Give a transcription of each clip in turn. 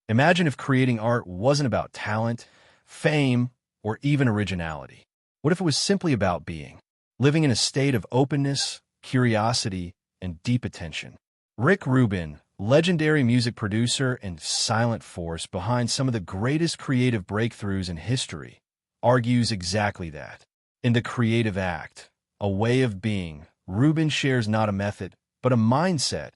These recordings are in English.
Imagine if creating art wasn't about talent, fame, or even originality. What if it was simply about being, living in a state of openness, curiosity, and deep attention? Rick Rubin, legendary music producer and silent force behind some of the greatest creative breakthroughs in history, argues exactly that. In The Creative Act, A Way of Being, Rubin shares not a method, but a mindset,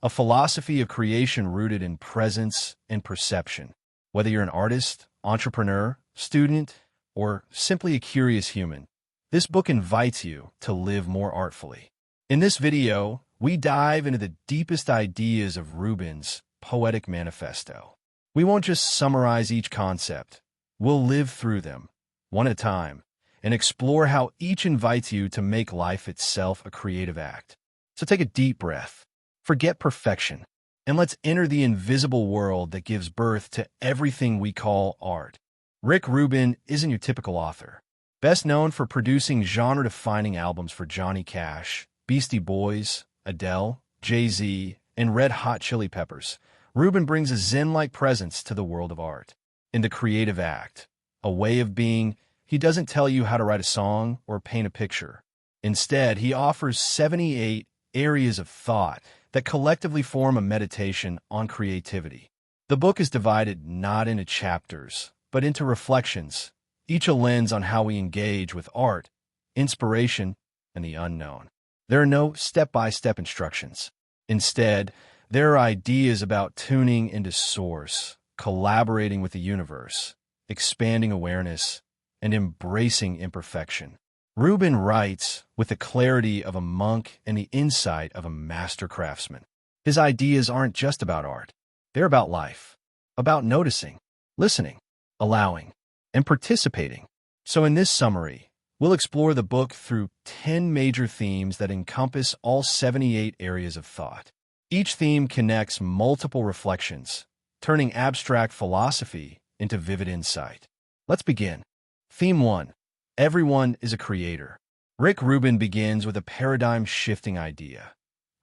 a philosophy of creation rooted in presence and perception. Whether you're an artist, entrepreneur, student, or simply a curious human, this book invites you to live more artfully. In this video, we dive into the deepest ideas of Rubin's poetic manifesto. We won't just summarize each concept. We'll live through them, one at a time, and explore how each invites you to make life itself a creative act. So take a deep breath, forget perfection, and let's enter the invisible world that gives birth to everything we call art. Rick Rubin isn't your typical author. Best known for producing genre-defining albums for Johnny Cash, Beastie Boys, Adele, Jay-Z, and Red Hot Chili Peppers, Rubin brings a zen-like presence to the world of art. In The Creative Act, A Way of Being, he doesn't tell you how to write a song or paint a picture. Instead, he offers 78 areas of thought that collectively form a meditation on creativity. The book is divided not into chapters, but into reflections, each a lens on how we engage with art, inspiration, and the unknown. There are no step-by-step instructions. Instead, there are ideas about tuning into source, collaborating with the universe, expanding awareness, and embracing imperfection. Rubin writes with the clarity of a monk and the insight of a master craftsman. His ideas aren't just about art. They're about life, about noticing, listening, allowing, and participating. So in this summary, we'll explore the book through 10 major themes that encompass all 78 areas of thought. Each theme connects multiple reflections, turning abstract philosophy into vivid insight. Let's begin. Theme 1. Everyone is a creator. Rick Rubin begins with a paradigm-shifting idea.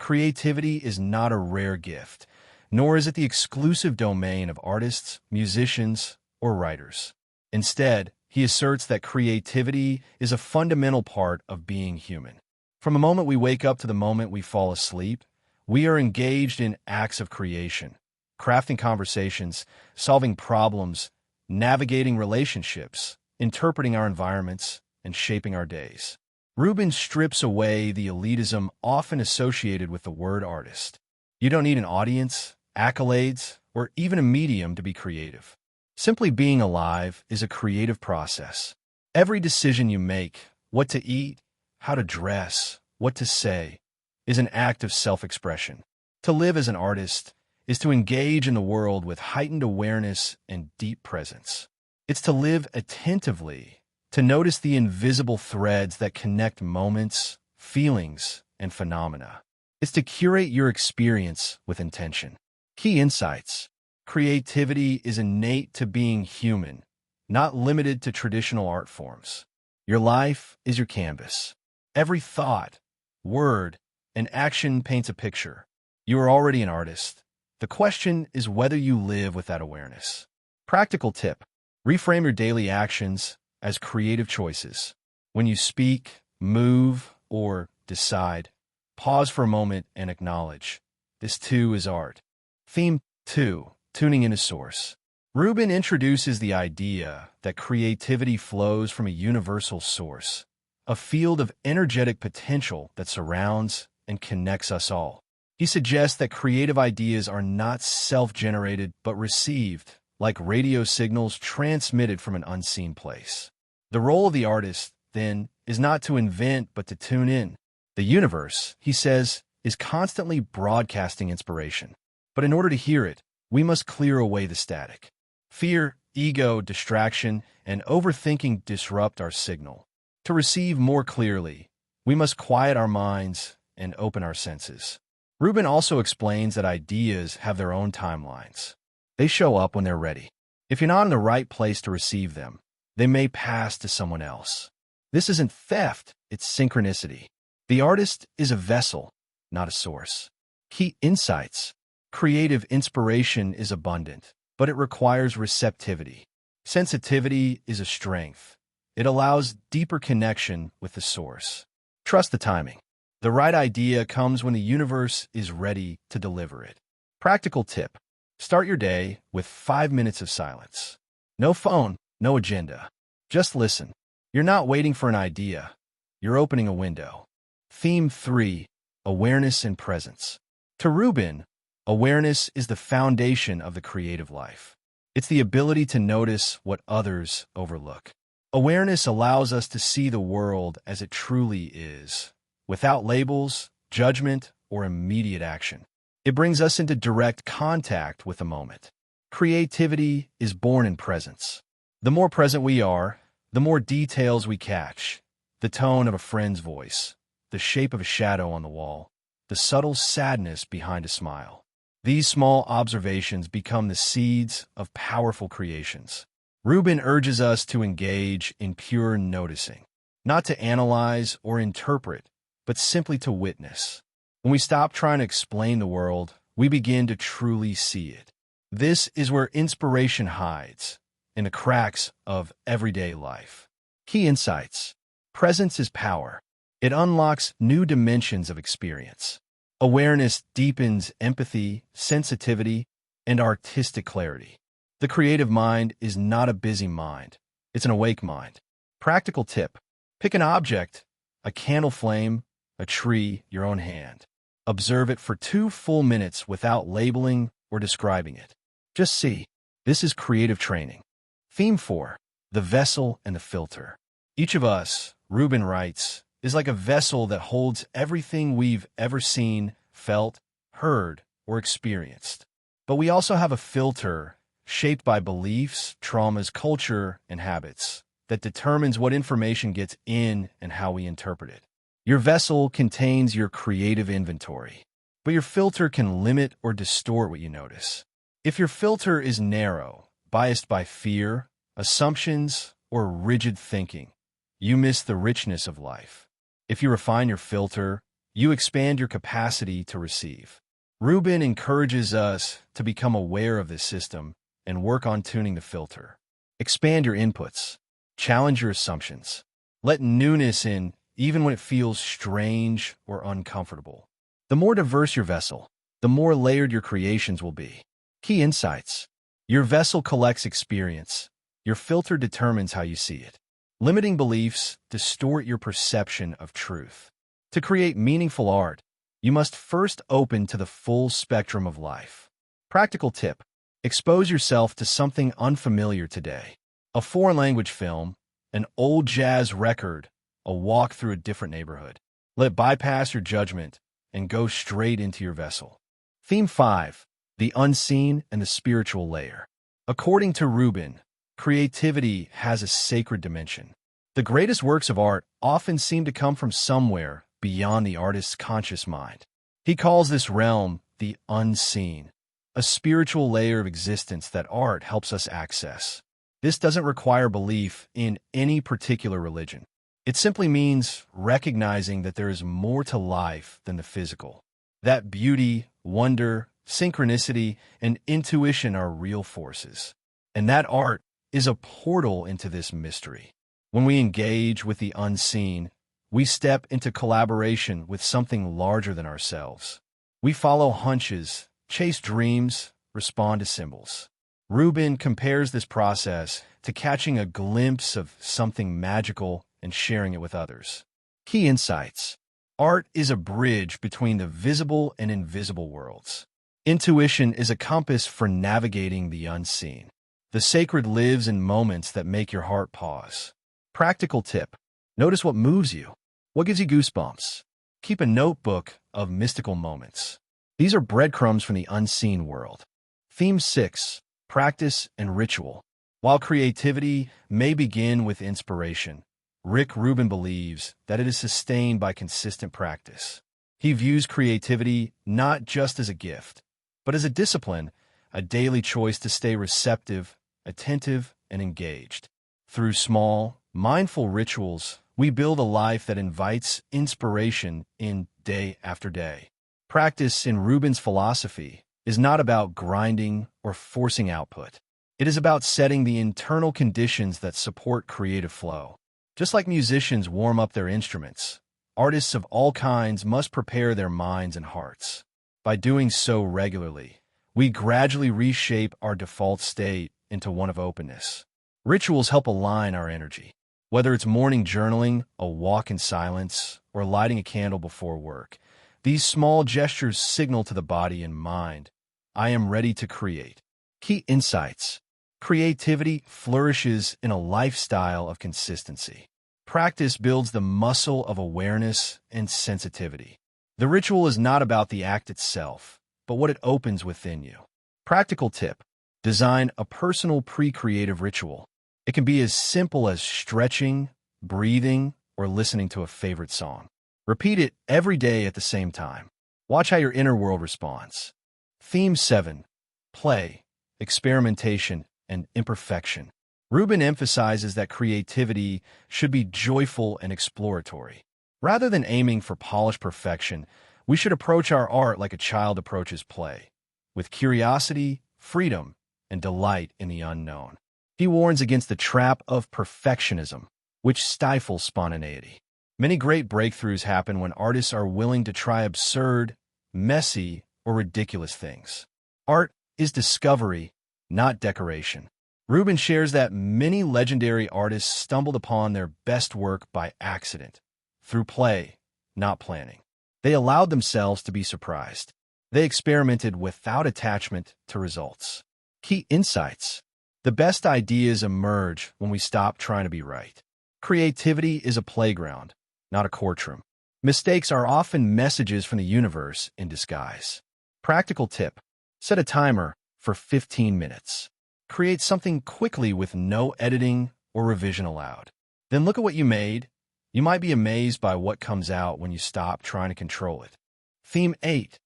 Creativity is not a rare gift, nor is it the exclusive domain of artists, musicians, or writers. Instead, he asserts that creativity is a fundamental part of being human. From the moment we wake up to the moment we fall asleep, we are engaged in acts of creation, crafting conversations, solving problems, navigating relationships, interpreting our environments, and shaping our days. Rubin strips away the elitism often associated with the word artist. You don't need an audience, accolades, or even a medium to be creative. Simply being alive is a creative process. Every decision you make, what to eat, how to dress, what to say, is an act of self-expression. To live as an artist is to engage in the world with heightened awareness and deep presence. It's to live attentively, to notice the invisible threads that connect moments, feelings, and phenomena. It's to curate your experience with intention. Key insights. Creativity is innate to being human, not limited to traditional art forms. Your life is your canvas. Every thought, word, and action paints a picture. You are already an artist. The question is whether you live with that awareness. Practical tip. Reframe your daily actions as creative choices. When you speak, move, or decide, pause for a moment and acknowledge. This too is art. Theme 2. Tuning into source. Rubin introduces the idea that creativity flows from a universal source, a field of energetic potential that surrounds and connects us all. He suggests that creative ideas are not self-generated but received, like radio signals transmitted from an unseen place. The role of the artist, then, is not to invent but to tune in. The universe, he says, is constantly broadcasting inspiration. But in order to hear it, we must clear away the static. Fear, ego, distraction, and overthinking disrupt our signal. To receive more clearly, we must quiet our minds and open our senses. Rubin also explains that ideas have their own timelines. They show up when they're ready. If you're not in the right place to receive them, they may pass to someone else. This isn't theft, it's synchronicity. The artist is a vessel, not a source. Key insights. Creative inspiration is abundant. but it requires receptivity. Sensitivity is a strength. It allows deeper connection with the source. Trust the timing. The right idea comes when the universe is ready to deliver it. Practical tip. Start your day with 5 minutes of silence. No phone, no agenda. Just listen. You're not waiting for an idea. You're opening a window. Theme 3. Awareness and presence. To Rubin, awareness is the foundation of the creative life. It's the ability to notice what others overlook. Awareness allows us to see the world as it truly is, without labels, judgment, or immediate action. It brings us into direct contact with the moment. Creativity is born in presence. The more present we are, the more details we catch. The tone of a friend's voice, the shape of a shadow on the wall, the subtle sadness behind a smile. These small observations become the seeds of powerful creations. Rubin urges us to engage in pure noticing, not to analyze or interpret, but simply to witness. When we stop trying to explain the world, we begin to truly see it. This is where inspiration hides, in the cracks of everyday life. Key insights. Presence is power. It unlocks new dimensions of experience. Awareness deepens empathy, sensitivity, and artistic clarity. The creative mind is not a busy mind. It's an awake mind. Practical tip. Pick an object, a candle flame, a tree, your own hand. Observe it for 2 full minutes without labeling or describing it. Just see. This is creative training. Theme 4. The vessel and the filter. Each of us, Rubin writes, is like a vessel that holds everything we've ever seen, felt, heard, or experienced. But we also have a filter shaped by beliefs, traumas, culture, and habits that determines what information gets in and how we interpret it. Your vessel contains your creative inventory, but your filter can limit or distort what you notice. If your filter is narrow, biased by fear, assumptions, or rigid thinking, you miss the richness of life. If you refine your filter, you expand your capacity to receive. Rubin encourages us to become aware of this system and work on tuning the filter. Expand your inputs. Challenge your assumptions. Let newness in even when it feels strange or uncomfortable. The more diverse your vessel, the more layered your creations will be. Key insights. Your vessel collects experience. Your filter determines how you see it. Limiting beliefs distort your perception of truth. To create meaningful art, you must first open to the full spectrum of life. Practical tip. Expose yourself to something unfamiliar today. A foreign language film, an old jazz record, a walk through a different neighborhood. Let bypass your judgment and go straight into your vessel. Theme 5. The unseen and the spiritual layer. According to Rubin, creativity has a sacred dimension. The greatest works of art often seem to come from somewhere beyond the artist's conscious mind. He calls this realm the unseen, a spiritual layer of existence that art helps us access. This doesn't require belief in any particular religion. It simply means recognizing that there is more to life than the physical. That beauty, wonder, synchronicity, and intuition are real forces. And that art is a portal into this mystery. When we engage with the unseen, we step into collaboration with something larger than ourselves. We follow hunches, chase dreams, respond to symbols. Rubin compares this process to catching a glimpse of something magical and sharing it with others. Key insights. Art is a bridge between the visible and invisible worlds. Intuition is a compass for navigating the unseen. The sacred lives in moments that make your heart pause. Practical tip. Notice what moves you. What gives you goosebumps? Keep a notebook of mystical moments. These are breadcrumbs from the unseen world. Theme 6. Practice and ritual. While creativity may begin with inspiration, Rick Rubin believes that it is sustained by consistent practice. He views creativity not just as a gift, but as a discipline, a daily choice to stay receptive, attentive, and engaged. Through small, mindful rituals, we build a life that invites inspiration in day after day. Practice in Rubin's philosophy is not about grinding or forcing output. It is about setting the internal conditions that support creative flow. Just like musicians warm up their instruments, artists of all kinds must prepare their minds and hearts. By doing so regularly, we gradually reshape our default state into one of openness. Rituals help align our energy. Whether it's morning journaling, a walk in silence, or lighting a candle before work, these small gestures signal to the body and mind, I am ready to create. Key insights. Creativity flourishes in a lifestyle of consistency. Practice builds the muscle of awareness and sensitivity. The ritual is not about the act itself, but what it opens within you. Practical tip. Design a personal pre-creative ritual. It can be as simple as stretching, breathing, or listening to a favorite song. Repeat it every day at the same time. Watch how your inner world responds. Theme 7. Play, experimentation, and imperfection. Rubin emphasizes that creativity should be joyful and exploratory. Rather than aiming for polished perfection, we should approach our art like a child approaches play, with curiosity, freedom, and delight in the unknown. He warns against the trap of perfectionism, which stifles spontaneity. Many great breakthroughs happen when artists are willing to try absurd, messy, or ridiculous things. Art is discovery, not decoration. Rubin shares that many legendary artists stumbled upon their best work by accident, through play, not planning. They allowed themselves to be surprised. They experimented without attachment to results. Key insights. The best ideas emerge when we stop trying to be right. Creativity is a playground, not a courtroom. Mistakes are often messages from the universe in disguise. Practical tip. Set a timer for 15 minutes. Create something quickly with no editing or revision allowed. Then look at what you made. You might be amazed by what comes out when you stop trying to control it. Theme 8.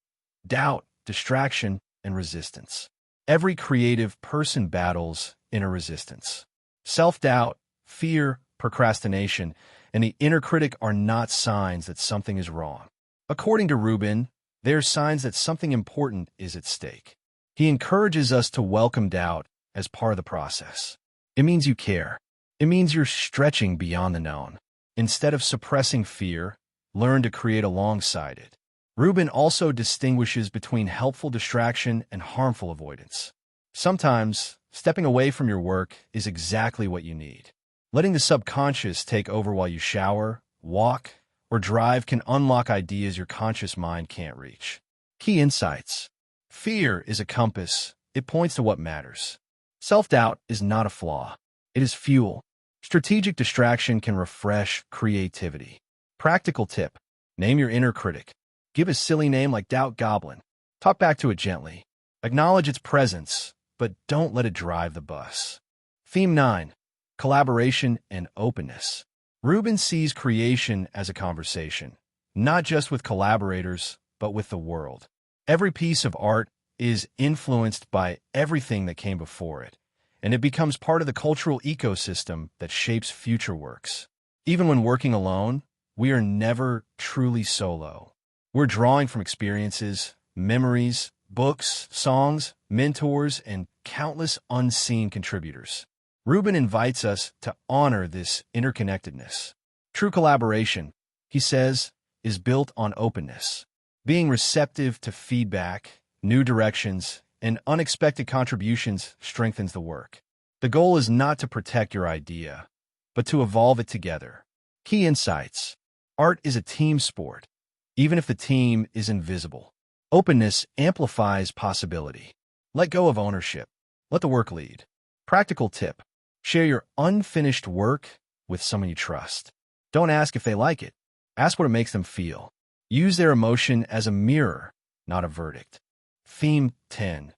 Doubt, distraction, and resistance. Every creative person battles inner resistance. Self-doubt, fear, procrastination, and the inner critic are not signs that something is wrong. According to Rubin, they are signs that something important is at stake. He encourages us to welcome doubt as part of the process. It means you care. It means you're stretching beyond the known. Instead of suppressing fear, learn to create alongside it. Rubin also distinguishes between helpful distraction and harmful avoidance. Sometimes, stepping away from your work is exactly what you need. Letting the subconscious take over while you shower, walk, or drive can unlock ideas your conscious mind can't reach. Key insights. Fear is a compass. It points to what matters. Self-doubt is not a flaw. It is fuel. Strategic distraction can refresh creativity. Practical tip. Name your inner critic. Give a silly name like Doubt Goblin. Talk back to it gently. Acknowledge its presence, but don't let it drive the bus. Theme 9. Collaboration and openness. Rubin sees creation as a conversation, not just with collaborators, but with the world. Every piece of art is influenced by everything that came before it, and it becomes part of the cultural ecosystem that shapes future works. Even when working alone, we are never truly solo. We're drawing from experiences, memories, books, songs, mentors, and countless unseen contributors. Rubin invites us to honor this interconnectedness. True collaboration, he says, is built on openness. Being receptive to feedback, new directions, and unexpected contributions strengthens the work. The goal is not to protect your idea, but to evolve it together. Key insights. Art is a team sport, even if the team is invisible. Openness amplifies possibility. Let go of ownership. Let the work lead. Practical tip. Share your unfinished work with someone you trust. Don't ask if they like it. Ask what it makes them feel. Use their emotion as a mirror, not a verdict. Theme 10.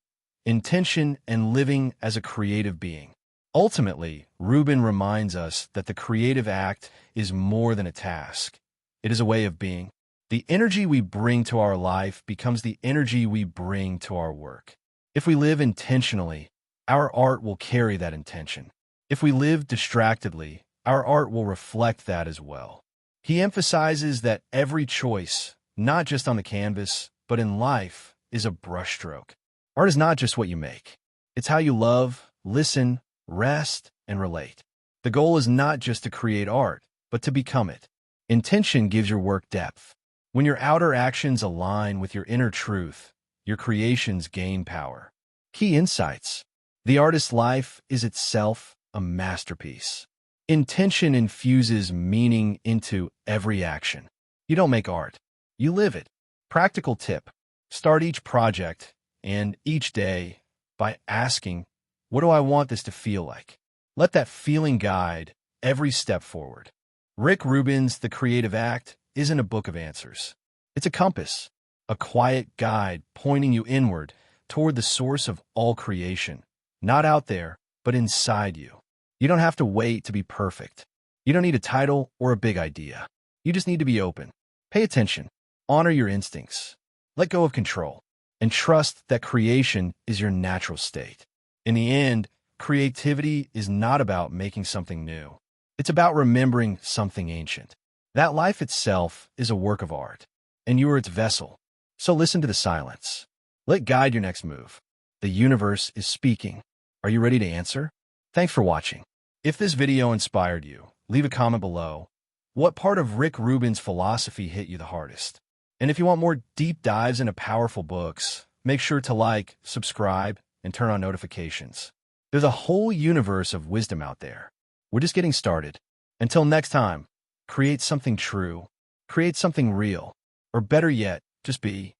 Intention and living as a creative being. Ultimately, Rubin reminds us that the creative act is more than a task. It is a way of being. The energy we bring to our life becomes the energy we bring to our work. If we live intentionally, our art will carry that intention. If we live distractedly, our art will reflect that as well. He emphasizes that every choice, not just on the canvas, but in life, is a brushstroke. Art is not just what you make. It's how you love, listen, rest, and relate. The goal is not just to create art, but to become it. Intention gives your work depth. When your outer actions align with your inner truth, your creations gain power. Key insights. The artist's life is itself a masterpiece. Intention infuses meaning into every action. You don't make art. You live it. Practical tip. Start each project and each day by asking, what do I want this to feel like? Let that feeling guide every step forward. Rick Rubin's The Creative Act isn't a book of answers. It's a compass, a quiet guide pointing you inward toward the source of all creation, not out there, but inside you. You don't have to wait to be perfect. You don't need a title or a big idea. You just need to be open. Pay attention. Honor your instincts. Let go of control. And trust that creation is your natural state. In the end, creativity is not about making something new. It's about remembering something ancient. That life itself is a work of art, and you are its vessel. So listen to the silence. Let guide your next move. The universe is speaking. Are you ready to answer? Thanks for watching. If this video inspired you, leave a comment below. What part of Rick Rubin's philosophy hit you the hardest? And if you want more deep dives into powerful books, make sure to like, subscribe, and turn on notifications. There's a whole universe of wisdom out there. We're just getting started. Until next time, create something true, create something real, or better yet, just be.